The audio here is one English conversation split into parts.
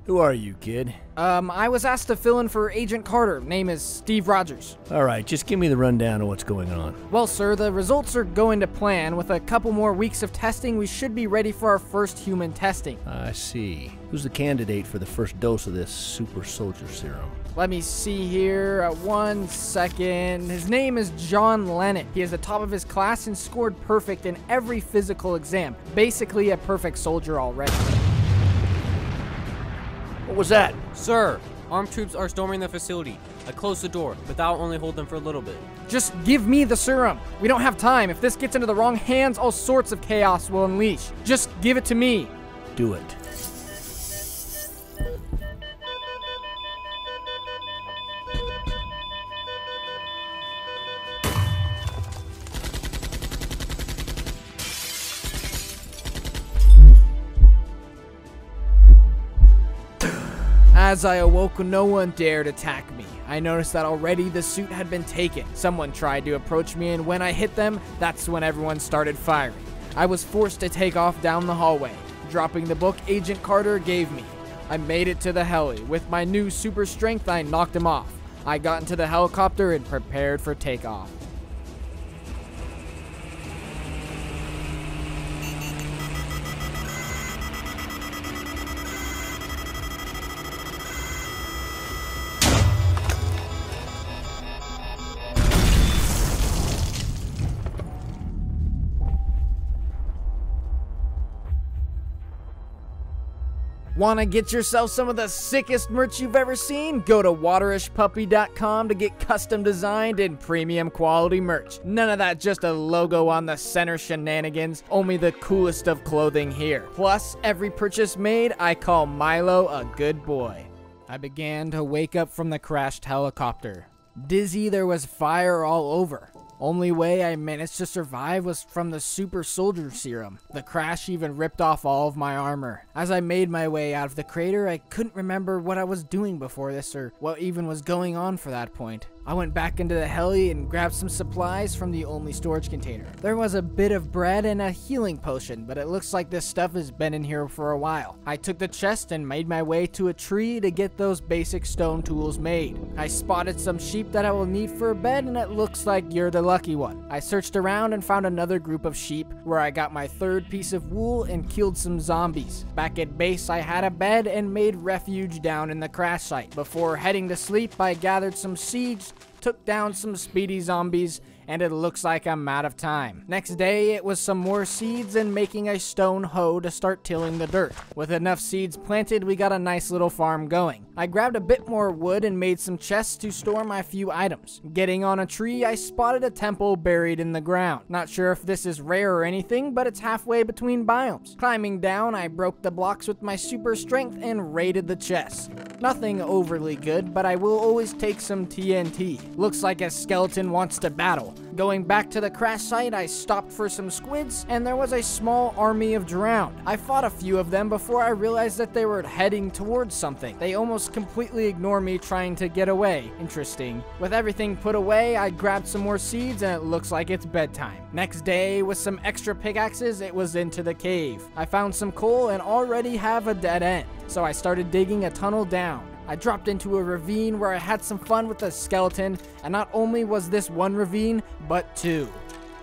Who are you, kid? I was asked to fill in for Agent Carter. Name is Steve Rogers. Alright, just give me the rundown of what's going on. Well, sir, the results are going to plan. With a couple more weeks of testing, we should be ready for our first human testing. I see. Who's the candidate for the first dose of this super soldier serum? Let me see here. 1 second. His name is John Lennon. He is the top of his class and scored perfect in every physical exam. Basically a perfect soldier already. What was that? Sir, armed troops are storming the facility. I closed the door, but that'll only hold them for a little bit. Just give me the serum. We don't have time. If this gets into the wrong hands, all sorts of chaos will unleash. Just give it to me. Do it. As I awoke, no one dared attack me. I noticed that already the suit had been taken. Someone tried to approach me, and when I hit them, that's when everyone started firing. I was forced to take off down the hallway, dropping the book Agent Carter gave me. I made it to the heli. With my new super strength, I knocked him off. I got into the helicopter and prepared for takeoff. Want to get yourself some of the sickest merch you've ever seen? Go to waterishpuppy.com to get custom designed and premium quality merch. None of that just a logo on the center shenanigans, only the coolest of clothing here. Plus, every purchase made, I call Milo a good boy. I began to wake up from the crashed helicopter. Dizzy, there was fire all over. Only way I managed to survive was from the super soldier serum. The crash even ripped off all of my armor. As I made my way out of the crater, I couldn't remember what I was doing before this or what even was going on for that point. I went back into the heli and grabbed some supplies from the only storage container. There was a bit of bread and a healing potion, but it looks like this stuff has been in here for a while. I took the chest and made my way to a tree to get those basic stone tools made. I spotted some sheep that I will need for a bed, and it looks like you're the lucky one. I searched around and found another group of sheep where I got my third piece of wool and killed some zombies. Back at base, I had a bed and made refuge down in the crash site. Before heading to sleep, I gathered some seeds, took down some speedy zombies, and it looks like I'm out of time. Next day, it was some more seeds and making a stone hoe to start tilling the dirt. With enough seeds planted, we got a nice little farm going. I grabbed a bit more wood and made some chests to store my few items. Getting on a tree, I spotted a temple buried in the ground. Not sure if this is rare or anything, but it's halfway between biomes. Climbing down, I broke the blocks with my super strength and raided the chest. Nothing overly good, but I will always take some TNT. Looks like a skeleton wants to battle. Going back to the crash site, I stopped for some squids, and there was a small army of drowned. I fought a few of them before I realized that they were heading towards something. They almost completely ignore me trying to get away. Interesting. With everything put away, I grabbed some more seeds, and it looks like it's bedtime. Next day, with some extra pickaxes, it was into the cave. I found some coal and already have a dead end, so I started digging a tunnel down. I dropped into a ravine where I had some fun with a skeleton, and not only was this one ravine, but two.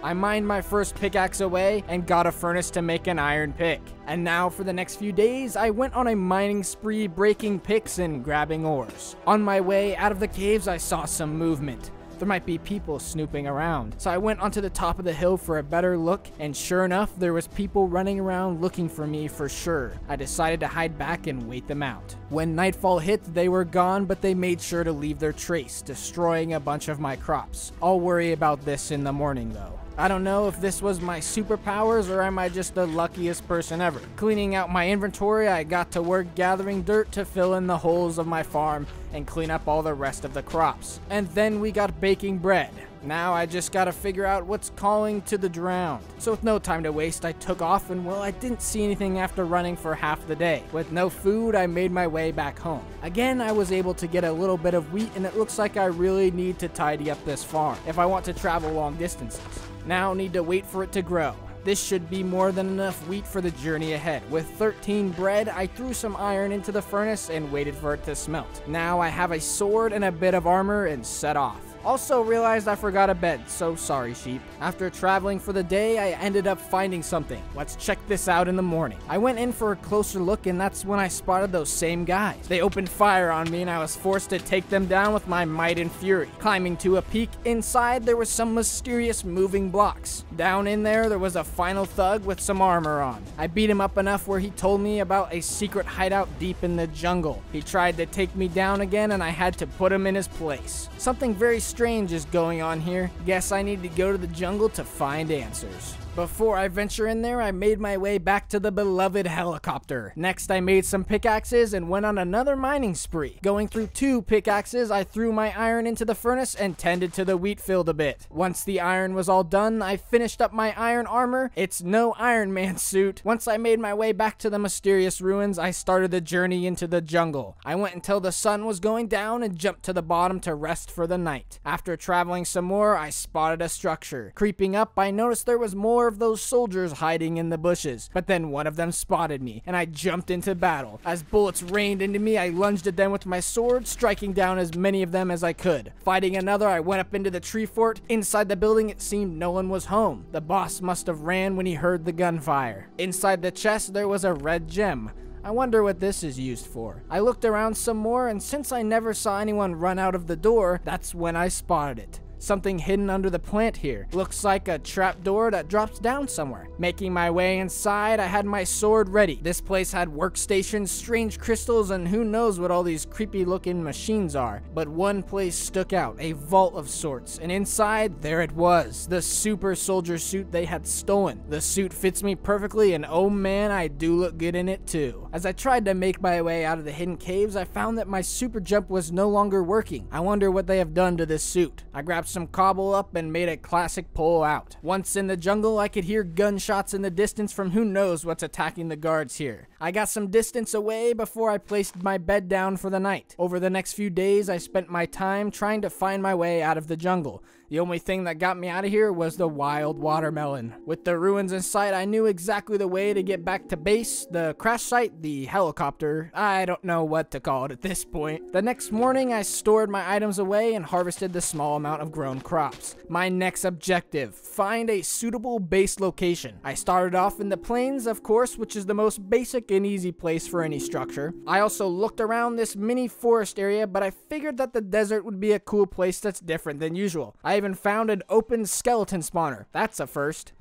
I mined my first pickaxe away and got a furnace to make an iron pick. And now for the next few days, I went on a mining spree, breaking picks and grabbing ores. On my way out of the caves, I saw some movement. There might be people snooping around. So I went onto the top of the hill for a better look, and sure enough, there was people running around looking for me for sure. I decided to hide back and wait them out. When nightfall hit, they were gone, but they made sure to leave their trace, destroying a bunch of my crops. I'll worry about this in the morning though. I don't know if this was my superpowers or am I just the luckiest person ever. Cleaning out my inventory, I got to work gathering dirt to fill in the holes of my farm and clean up all the rest of the crops. And then we got baking bread. Now I just gotta figure out what's calling to the drowned. So with no time to waste, I took off and well, I didn't see anything after running for half the day. With no food, I made my way back home. Again, I was able to get a little bit of wheat and it looks like I really need to tidy up this farm if I want to travel long distances. Now need to wait for it to grow. This should be more than enough wheat for the journey ahead. With 13 bread, I threw some iron into the furnace and waited for it to smelt. Now I have a sword and a bit of armor and set off. Also realized I forgot a bed, so sorry sheep. After traveling for the day, I ended up finding something. Let's check this out in the morning. I went in for a closer look and that's when I spotted those same guys. They opened fire on me and I was forced to take them down with my might and fury. Climbing to a peak, inside there was some mysterious moving blocks. Down in there was a final thug with some armor on. I beat him up enough where he told me about a secret hideout deep in the jungle. He tried to take me down again and I had to put him in his place. Something very strange is going on here. Guess I need to go to the jungle to find answers. Before I venture in there, I made my way back to the beloved helicopter. Next, I made some pickaxes and went on another mining spree. Going through 2 pickaxes, I threw my iron into the furnace and tended to the wheat field a bit. Once the iron was all done, I finished up my iron armor. It's no Iron Man suit. Once I made my way back to the mysterious ruins, I started the journey into the jungle. I went until the sun was going down and jumped to the bottom to rest for the night. After traveling some more, I spotted a structure. Creeping up, I noticed there was more of those soldiers hiding in the bushes, but then one of them spotted me and I jumped into battle. As bullets rained into me, I lunged at them with my sword, striking down as many of them as I could. Fighting another, I went up into the tree fort. Inside the building, it seemed no one was home. The boss must have ran when he heard the gunfire. Inside the chest, there was a red gem. I wonder what this is used for. I looked around some more, and since I never saw anyone run out of the door, that's when I spotted it. Something hidden under the plant here. Looks like a trapdoor that drops down somewhere. Making my way inside, I had my sword ready. This place had workstations, strange crystals, and who knows what all these creepy looking machines are. But one place stuck out, a vault of sorts, and inside, there it was, the super soldier suit they had stolen. The suit fits me perfectly, and oh man, I do look good in it too. As I tried to make my way out of the hidden caves, I found that my super jump was no longer working. I wonder what they have done to this suit. I grabbed some cobble up and made a classic pull out. Once in the jungle, I could hear gunshots in the distance from who knows what's attacking the guards here. I got some distance away before I placed my bed down for the night. Over the next few days, I spent my time trying to find my way out of the jungle. The only thing that got me out of here was the wild watermelon. With the ruins in sight, I knew exactly the way to get back to base, the crash site, the helicopter. I don't know what to call it at this point. The next morning, I stored my items away and harvested the small amount of grown crops. My next objective, find a suitable base location. I started off in the plains, of course, which is the most basic and easy place for any structure. I also looked around this mini forest area, but I figured that the desert would be a cool place that's different than usual. I even found an open skeleton spawner. That's a first.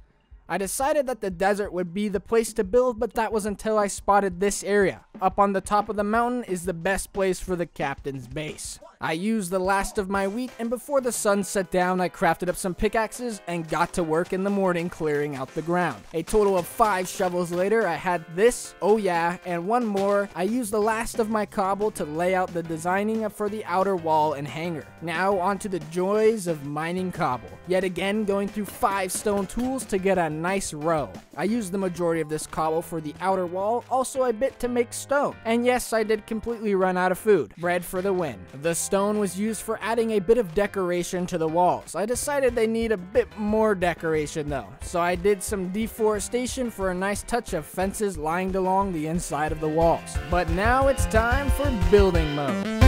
I decided that the desert would be the place to build, but that was until I spotted this area. Up on the top of the mountain is the best place for the captain's base. I used the last of my wheat, and before the sun set down, I crafted up some pickaxes and got to work in the morning clearing out the ground. A total of 5 shovels later, I had this, oh yeah, and one more. I used the last of my cobble to lay out the designing for the outer wall and hangar. Now onto the joys of mining cobble. Yet again, going through 5 stone tools to get a nice row. I used the majority of this cobble for the outer wall, also a bit to make stone. And yes, I did completely run out of food. Bread for the win. The stone was used for adding a bit of decoration to the walls. I decided they need a bit more decoration though, so I did some deforestation for a nice touch of fences lined along the inside of the walls. But now it's time for building mode.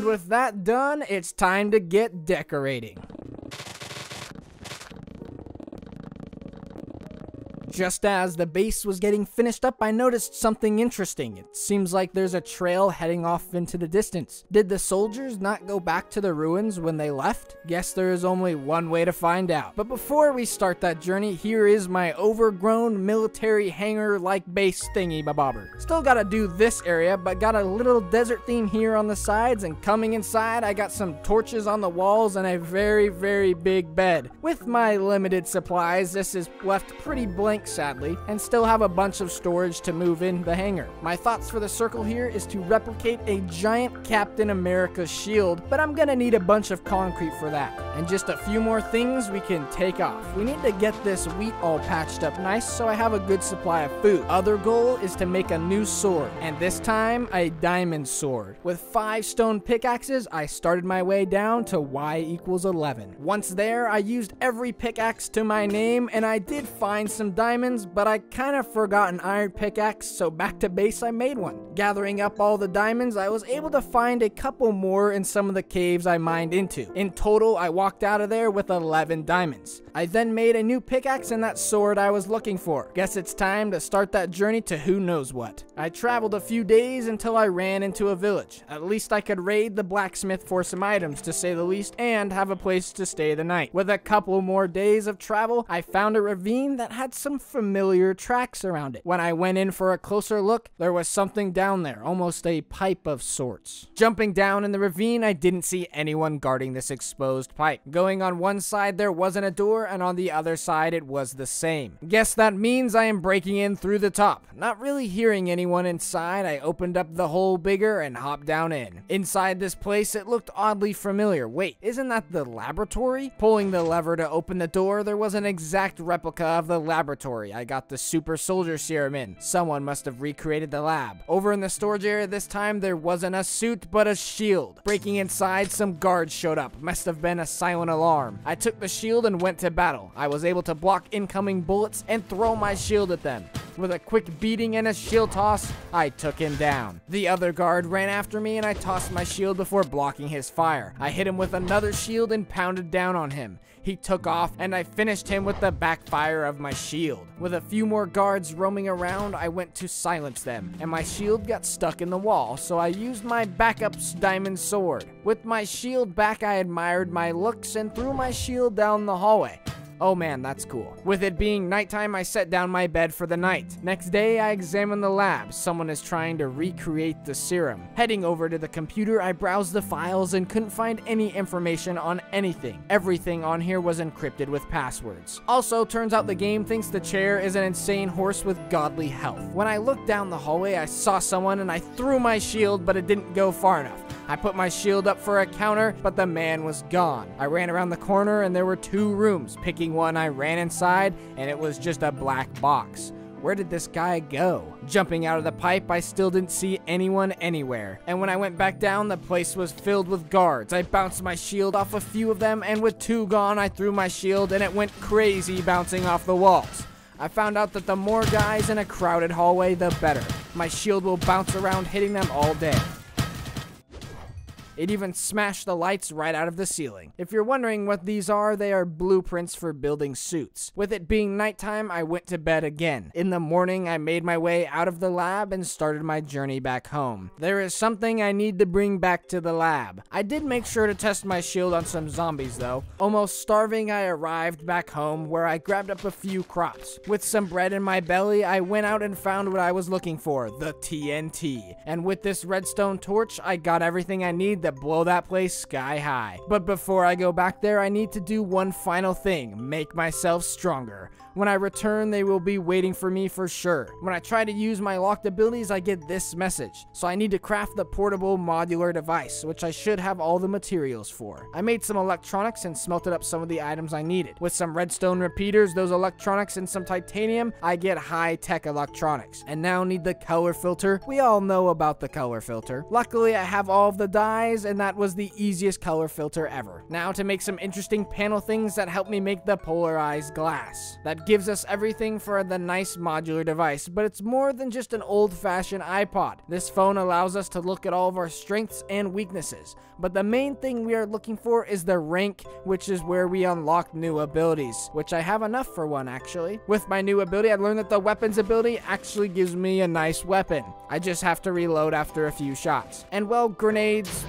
With that done, it's time to get decorating. Just as the base was getting finished up, I noticed something interesting. It seems like there's a trail heading off into the distance. Did the soldiers not go back to the ruins when they left? Guess there is only one way to find out. But before we start that journey, here is my overgrown military hangar-like base thingy-bobber. Still gotta do this area, but got a little desert theme here on the sides, and coming inside, I got some torches on the walls and a very, very big bed. With my limited supplies, this is left pretty blank bike sadly, and still have a bunch of storage to move in the hangar. My thoughts for the circle here is to replicate a giant Captain America shield, but I'm gonna need a bunch of concrete for that. And just a few more things we can take off. We need to get this wheat all patched up nice so I have a good supply of food. Other goal is to make a new sword, and this time a diamond sword. With 5 stone pickaxes, I started my way down to y=11. Once there, I used every pickaxe to my name, and I did find some diamonds, but I kind of forgot an iron pickaxe, so back to base I made one. Gathering up all the diamonds, I was able to find a couple more in some of the caves I mined into. In total, I walked out of there with 11 diamonds. I then made a new pickaxe and that sword I was looking for. Guess it's time to start that journey to who knows what. I traveled a few days until I ran into a village. At least I could raid the blacksmith for some items, to say the least, and have a place to stay the night. With a couple more days of travel, I found a ravine that had some familiar tracks around it. When I went in for a closer look, there was something down there, almost a pipe of sorts. Jumping down in the ravine, I didn't see anyone guarding this exposed pipe. Going on one side, there wasn't a door, and on the other side, it was the same. Guess that means I am breaking in through the top. Not really hearing anyone inside, I opened up the hole bigger and hopped down in. Inside this place, it looked oddly familiar. Wait, isn't that the laboratory? Pulling the lever to open the door, there was an exact replica of the laboratory I got the super soldier serum in. Someone must have recreated the lab. Over in the storage area this time, there wasn't a suit, but a shield. Breaking inside, some guards showed up. Must have been a silent alarm. I took the shield and went to battle. I was able to block incoming bullets and throw my shield at them. With a quick beating and a shield toss, I took him down. The other guard ran after me and I tossed my shield before blocking his fire. I hit him with another shield and pounded down on him. He took off and I finished him with the backfire of my shield. With a few more guards roaming around, I went to silence them, and my shield got stuck in the wall, so I used my backup's diamond sword. With my shield back, I admired my looks and threw my shield down the hallway. Oh man, that's cool. With it being nighttime, I set down my bed for the night. Next day, I examined the lab. Someone is trying to recreate the serum. Heading over to the computer, I browsed the files and couldn't find any information on anything. Everything on here was encrypted with passwords. Also, turns out the game thinks the chair is an insane horse with godly health. When I looked down the hallway, I saw someone and I threw my shield, but it didn't go far enough. I put my shield up for a counter, but the man was gone. I ran around the corner and there were 2 rooms. Picking one, I ran inside and it was just a black box. Where did this guy go? Jumping out of the pipe, I still didn't see anyone anywhere. And when I went back down, the place was filled with guards. I bounced my shield off a few of them, and with 2 gone, I threw my shield and it went crazy bouncing off the walls. I found out that the more guys in a crowded hallway, the better. My shield will bounce around hitting them all day. It even smashed the lights right out of the ceiling. If you're wondering what these are, they are blueprints for building suits. With it being nighttime, I went to bed again. In the morning, I made my way out of the lab and started my journey back home. There is something I need to bring back to the lab. I did make sure to test my shield on some zombies though. Almost starving, I arrived back home where I grabbed up a few crops. With some bread in my belly, I went out and found what I was looking for, the TNT. And with this redstone torch, I got everything I need to blow that place sky high. But before I go back there, I need to do one final thing, make myself stronger. When I return, they will be waiting for me for sure. When I try to use my locked abilities, I get this message. So I need to craft the portable modular device, which I should have all the materials for. I made some electronics and smelted up some of the items I needed. With some redstone repeaters, those electronics, and some titanium, I get high-tech electronics. And now need the color filter. We all know about the color filter. Luckily, I have all of the dyes, and that was the easiest color filter ever. Now to make some interesting panel things that help me make the polarized glass. That gives us everything for the nice modular device, but it's more than just an old-fashioned iPod. This phone allows us to look at all of our strengths and weaknesses, but the main thing we are looking for is the rank, which is where we unlock new abilities, which I have enough for one actually. With my new ability, I learned that the weapons ability actually gives me a nice weapon. I just have to reload after a few shots. And well, grenades.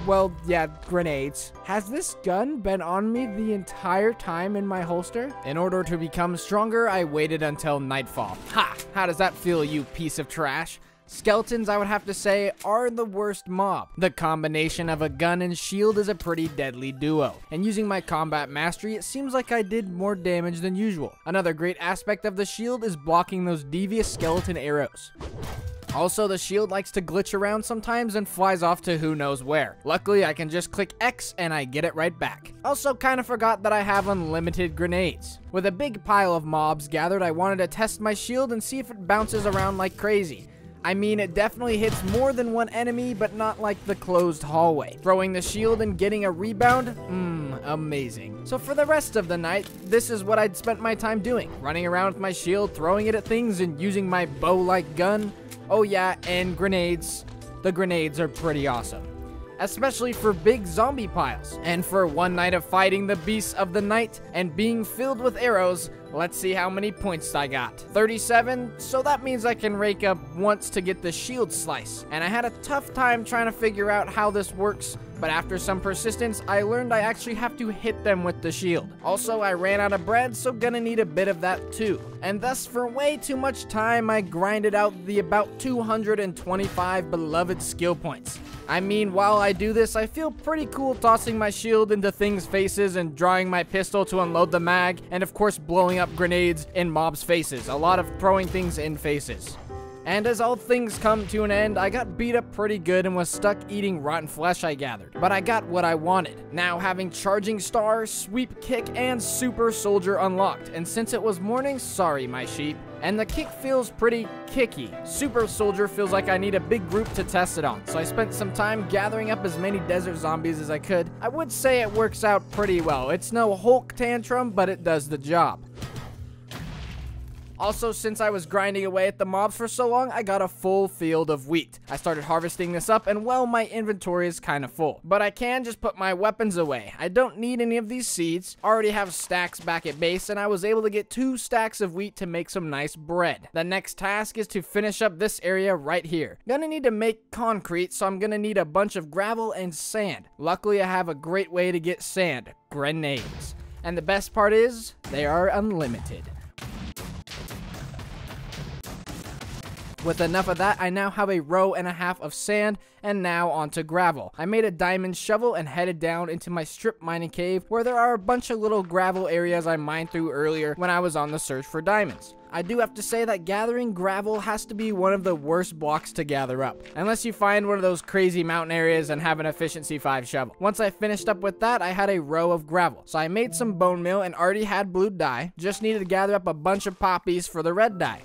Has this gun been on me the entire time in my holster? In order to become stronger, I waited until nightfall. Ha! How does that feel, you piece of trash? Skeletons, I would have to say, are the worst mob. The combination of a gun and shield is a pretty deadly duo, and using my combat mastery, it seems like I did more damage than usual. Another great aspect of the shield is blocking those devious skeleton arrows. Also, the shield likes to glitch around sometimes and flies off to who knows where. Luckily, I can just click X and I get it right back. Also, kind of forgot that I have unlimited grenades. With a big pile of mobs gathered, I wanted to test my shield and see if it bounces around like crazy. I mean, it definitely hits more than one enemy, but not like the closed hallway. Throwing the shield and getting a rebound? Amazing. So for the rest of the night, this is what I'd spent my time doing. Running around with my shield, throwing it at things, and using my bow-like gun. Oh yeah, and grenades. The grenades are pretty awesome, especially for big zombie piles. And for one night of fighting the beasts of the night and being filled with arrows, let's see how many points I got. 37, so that means I can rake up once to get the shield slice. And I had a tough time trying to figure out how this works, but after some persistence, I learned I actually have to hit them with the shield. Also, I ran out of bread, so gonna need a bit of that too. And thus, for way too much time, I grinded out the about 225 beloved skill points. I mean, while I do this, I feel pretty cool tossing my shield into things' faces and drawing my pistol to unload the mag, and of course blowing up grenades in mobs' faces. A lot of throwing things in faces. And as all things come to an end, I got beat up pretty good and was stuck eating rotten flesh, I gathered. But I got what I wanted. Now having Charging Star, Sweep Kick, and Super Soldier unlocked. And since it was morning, sorry my sheep. And the kick feels pretty kicky. Super Soldier feels like I need a big group to test it on. So I spent some time gathering up as many desert zombies as I could. I would say it works out pretty well. It's no Hulk tantrum, but it does the job. Also, since I was grinding away at the mobs for so long, I got a full field of wheat. I started harvesting this up, and well, my inventory is kind of full. But I can just put my weapons away. I don't need any of these seeds. I already have stacks back at base, and I was able to get 2 stacks of wheat to make some nice bread. The next task is to finish up this area right here. Gonna need to make concrete, so I'm gonna need a bunch of gravel and sand. Luckily, I have a great way to get sand: grenades. And the best part is, they are unlimited. With enough of that, I now have a row and a half of sand, and now onto gravel. I made a diamond shovel and headed down into my strip mining cave, where there are a bunch of little gravel areas I mined through earlier when I was on the search for diamonds. I do have to say that gathering gravel has to be one of the worst blocks to gather up, unless you find one of those crazy mountain areas and have an efficiency 5 shovel. Once I finished up with that, I had a row of gravel. So I made some bone meal and already had blue dye, just needed to gather up a bunch of poppies for the red dye.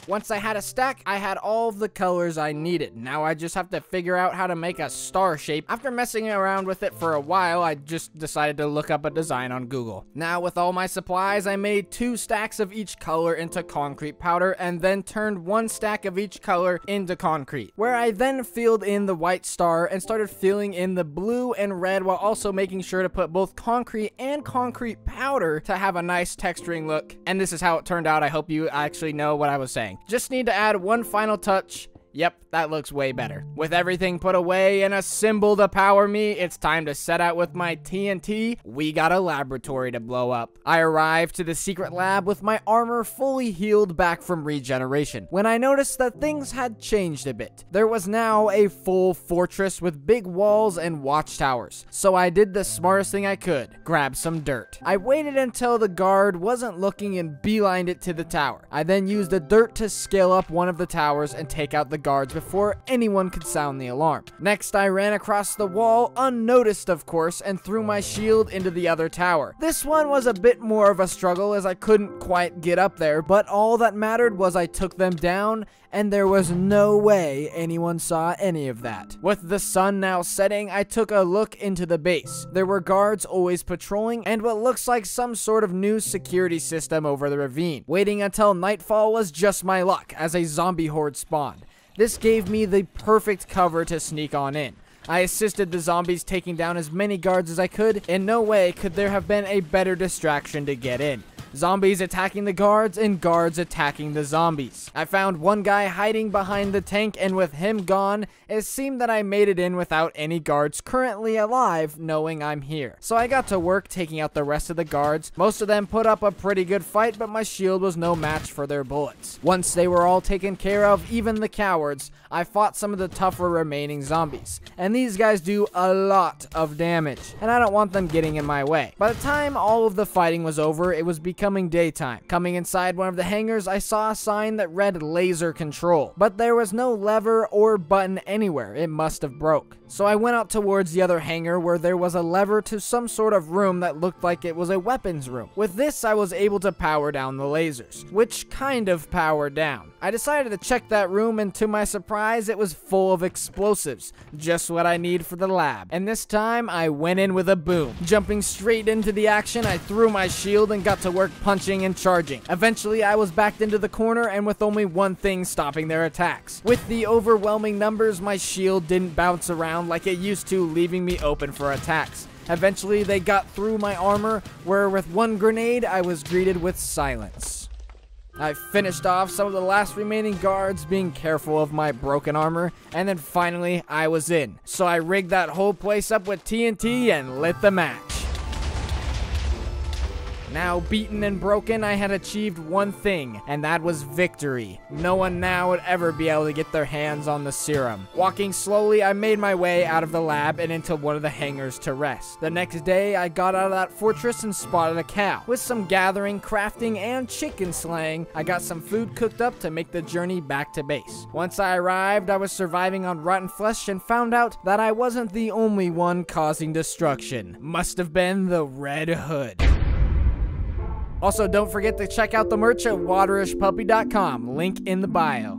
Once I had a stack, I had all of the colors I needed. Now I just have to figure out how to make a star shape. After messing around with it for a while, I just decided to look up a design on Google. Now with all my supplies, I made 2 stacks of each color into concrete powder and then turned 1 stack of each color into concrete, where I then filled in the white star and started filling in the blue and red while also making sure to put both concrete and concrete powder to have a nice texturing look. And this is how it turned out. I hope you actually know what I was saying. Just need to add one final touch. Yep, that looks way better. With everything put away and a symbol to power me, it's time to set out with my TNT. We got a laboratory to blow up. I arrived to the secret lab with my armor fully healed back from regeneration, when I noticed that things had changed a bit. There was now a full fortress with big walls and watchtowers. So I did the smartest thing I could, grab some dirt. I waited until the guard wasn't looking and beelined it to the tower. I then used the dirt to scale up one of the towers and take out the guards before anyone could sound the alarm. Next, I ran across the wall, unnoticed of course, and threw my shield into the other tower. This one was a bit more of a struggle as I couldn't quite get up there, but all that mattered was I took them down, and there was no way anyone saw any of that. With the sun now setting, I took a look into the base. There were guards always patrolling, and what looks like some sort of new security system over the ravine. Waiting until nightfall was just my luck, as a zombie horde spawned. This gave me the perfect cover to sneak on in. I assisted the zombies taking down as many guards as I could. In no way could there have been a better distraction to get in. Zombies attacking the guards and guards attacking the zombies. I found one guy hiding behind the tank, and with him gone, it seemed that I made it in without any guards currently alive knowing I'm here. So I got to work taking out the rest of the guards. Most of them put up a pretty good fight, but my shield was no match for their bullets. Once they were all taken care of, even the cowards, I fought some of the tougher remaining zombies. And these guys do a lot of damage, and I don't want them getting in my way. By the time all of the fighting was over, it was becoming daytime. Coming inside one of the hangars, I saw a sign that read laser control, but there was no lever or button anywhere. It must have broke. So I went out towards the other hangar where there was a lever to some sort of room that looked like it was a weapons room. With this, I was able to power down the lasers, which kind of powered down. I decided to check that room, and to my surprise, it was full of explosives, just what I need for the lab. And this time, I went in with a boom. Jumping straight into the action, I threw my shield and got to work punching and charging. Eventually, I was backed into the corner, and with only one thing stopping their attacks. With the overwhelming numbers, my shield didn't bounce around like it used to, leaving me open for attacks. Eventually, they got through my armor, where with one grenade, I was greeted with silence. I finished off some of the last remaining guards, being careful of my broken armor, and then finally, I was in. So I rigged that whole place up with TNT and lit the match. Now beaten and broken, I had achieved one thing, and that was victory. No one now would ever be able to get their hands on the serum. Walking slowly, I made my way out of the lab and into one of the hangars to rest. The next day, I got out of that fortress and spotted a cow. With some gathering, crafting, and chicken slaying, I got some food cooked up to make the journey back to base. Once I arrived, I was surviving on rotten flesh and found out that I wasn't the only one causing destruction. Must have been the Red Hood. Also, don't forget to check out the merch at waterishpuppy.com, link in the bio.